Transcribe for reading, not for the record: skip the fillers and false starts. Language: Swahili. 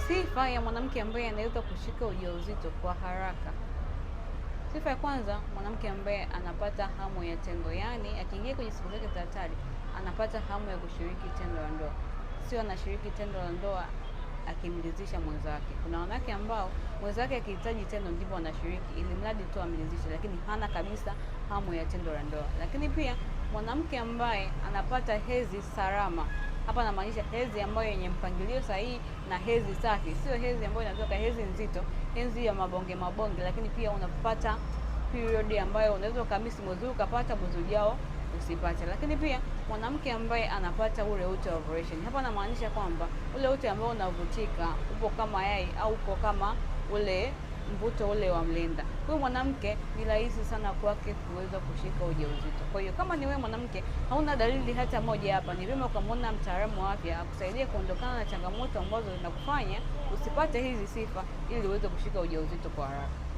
Sifa ya mwanamke ambaye anaweza kushika ujauzito kwa haraka. Sifa ya kwanza, mwanamke ambaye anapata hamu ya tendo, yaani akiingia kwenye siku zake za hatari anapata hamu ya kushiriki tendo la ndoa, sio anashiriki tendo la ndoa akimridhisha mwenzake. Kuna wanawake ambao mwenzake akihitaji tendo ndipo anashiriki ili mradi tu amridhishe, lakini hana kabisa hamu ya tendo la ndoa. Lakini pia mwanamke ambaye anapata hedhi salama, hapa namaanisha hedhi ambayo yenye mpangilio sahihi na hedhi safi, sio hedhi ambayo inatoka hedhi nzito, hedhi ya mabonge mabonge, lakini pia unapata period ambayo unaweza ukamisi mwezi ukapata, mwezi ujao usipate. Lakini pia mwanamke ambaye anapata ule ute ovulation, hapa namaanisha kwamba ule ute ambao unavutika upo kama yai au upo kama ule mvuto ule wa mlenda. Huyu mwanamke ni rahisi sana kwake kuweza kushika ujauzito. Kwa hiyo kama ni wewe mwanamke hauna dalili hata moja hapa, ni vyema ukamwona mtaalamu wa afya akusaidie kuondokana na changamoto ambazo zinakufanya usipate hizi sifa ili uweze kushika ujauzito kwa haraka.